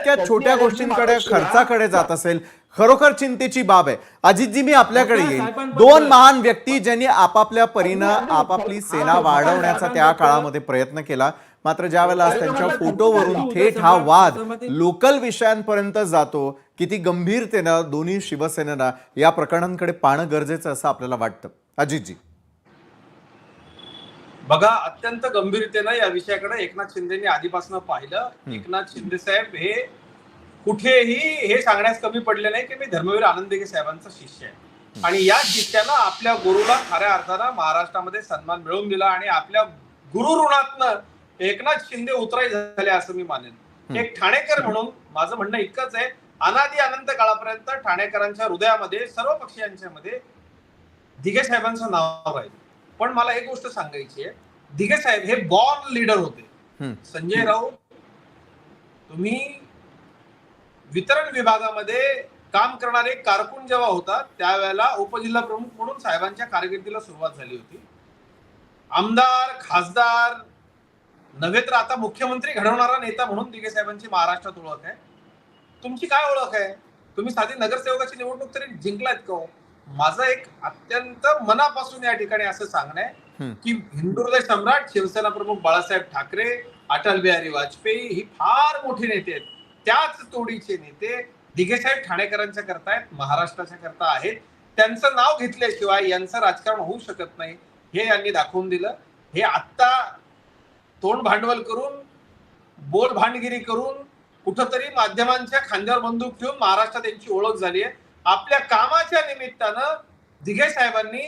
इतक्या छोट्या गोष्टींकडे खर्चाकडे जात असेल, खरोखर चिंतेची बाब आहे. अजितजी, मी आपल्याकडे येईल. दोन महान व्यक्ती ज्यांनी आपापल्या परीनं आपापली सेना वाढवण्याचा त्या काळामध्ये प्रयत्न केला, मात्र ज्या वेळेला त्यांच्या फोटोवरून थेट हा वाद लोकल विषयांपर्यंत जातो, किती गंभीरतेनं दोन्ही शिवसेनेला या प्रकरणांकडे पाहणं गरजेचं असं आपल्याला वाटतं. अजितजी, बघा, अत्यंत गंभीरतेनं या विषयाकडे एकनाथ शिंदेनी आधीपासून पाहिलं. एकनाथ शिंदे साहेब हे कुठेही हे सांगण्यास कमी पडले नाही की मी धर्मवीर आनंद दिघे साहेबांचा शिष्य आहे, आणि या शिष्यानं आपल्या गुरुला खऱ्या अर्थानं महाराष्ट्रामध्ये सन्मान मिळवून दिला, आणि आपल्या गुरु ऋणातनं एकनाथ शिंदे उतराई झाले असं मी मानेन. एक ठाणेकर म्हणून माझं म्हणणं इतकंच आहे, अनादी अनंत काळापर्यंत ठाणेकरांच्या हृदयामध्ये, सर्व पक्षीयांच्या मध्ये दिघे साहेबांचं नाव आहे. पण मला एक गोष्ट सांगायची आहे, दिघे साहेब हे बॉर्न लीडर होते. संजय राऊत, तुम्ही वितरण विभागामध्ये काम करणारे कारकून जेव्हा होता त्यावेळेला उपजिल्हा प्रमुख म्हणून साहेबांच्या कारकिर्दीला सुरुवात झाली होती. आमदार, खासदार नव्हे तर आता मुख्यमंत्री घडवणारा नेता म्हणून दिघे साहेबांची महाराष्ट्रात ओळख आहे. तुमची काय ओळख आहे? तुम्ही साधी नगरसेवकाची निवडणूक तरी जिंकलात का? माझं एक अत्यंत मनापासून या ठिकाणी असं सांगणं आहे की हिंदुहृदय सम्राट शिवसेना प्रमुख बाळासाहेब ठाकरे, अटल बिहारी वाजपेयी ही फार मोठी नेते आहेत. त्याच तोडीचे नेते दिघे साहेब ठाणेकरांच्या करता आहेत, महाराष्ट्राच्या करता आहेत. त्यांचं नाव घेतल्याशिवाय यांचं राजकारण होऊ शकत नाही हे यांनी दाखवून दिलं. हे आत्ता तोंड भांडवल करून, बोल भांडगिरी करून, कुठंतरी माध्यमांच्या खांद्यावर बंदूक ठेवून महाराष्ट्रात यांची ओळख झाली आहे. आपल्या कामाच्या निमित्तानं दिघे साहेबांनी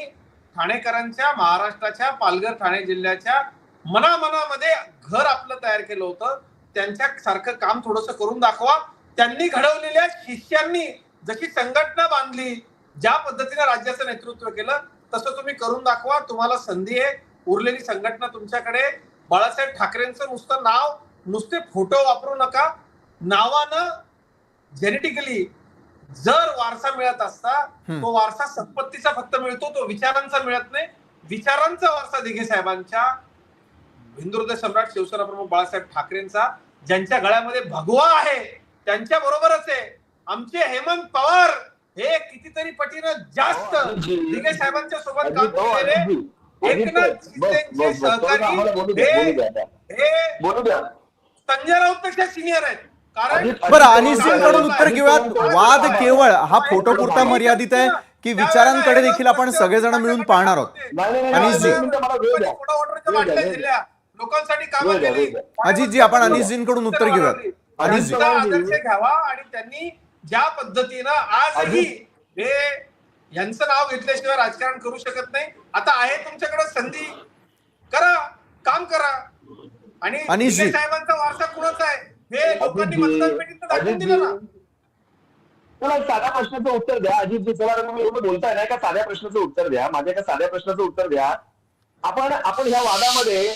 ठाणेकरांच्या, महाराष्ट्राच्या, पालघर ठाणे जिल्ह्याच्या मनामध्ये घर आपलं तयार केलं होतं. त्यांच्या सारखं काम थोडंसं करून दाखवा. त्यांनी घडवलेल्या शिष्यांनी जशी संघटना बांधली, ज्या पद्धतीने राज्याचं नेतृत्व केलं, तसं तुम्ही करून दाखवा. तुम्हाला संधी आहे. उरलेली संघटना तुमच्याकडे. बाळासाहेब ठाकरेंचं नुसतं नाव, नुसते फोटो वापरू नका. नावानं जेनेटिकली जर वारसा मिळत असता, तो वारसा संपत्तीचा फक्त मिळतो, तो विचारांचा मिळत नाही. विचारांचा वारसा दिघे साहेबांच्या, हिंदुहृदय सम्राट शिवसेना प्रमुख बाळासाहेब ठाकरेंचा, ज्यांच्या गळ्यामध्ये भगवा आहे, त्यांच्या बरोबरच आहे. आमचे हेमंत पवार हे कितीतरी पटीनं जास्त दिघे साहेबांच्या सोबत काम केलेले एकनाथ शिंदेचे सहकारी हे संजय राऊत पेक्षा सिनियर आहेत. बरं, अनिसजींकडून उत्तर घेऊयात. वाद केवळ हा फोटो पुरता मर्यादित आहे की विचारांकडे देखील आपण सगळेजण मिळून पाहणार आहोत? अनिसजी, लोकांसाठी काम केली. अजितजी, आपण अनिसजींकडून उत्तर घेऊयात. अनिसजी, आदर्श घ्यावा, आणि त्यांनी ज्या पद्धतीनं आजही हे यांचं नाव घेतल्याशिवाय राजकारण करू शकत नाही. आता आहे तुमच्याकडे संधी, करा, काम करा. आणि साहेबांचा वारसा कुणाचा आहे हे लोकांनी मतदान पेटीत दाखवून दिलं ना. मला साध्या प्रश्नाचं उत्तर द्या. अजितजी, चला तुम्ही एवढं बोलताय ना, एका साध्या प्रश्नाचं उत्तर द्या. माझ्या एका साध्या प्रश्नाचं उत्तर द्या. आपण ह्या वादामध्ये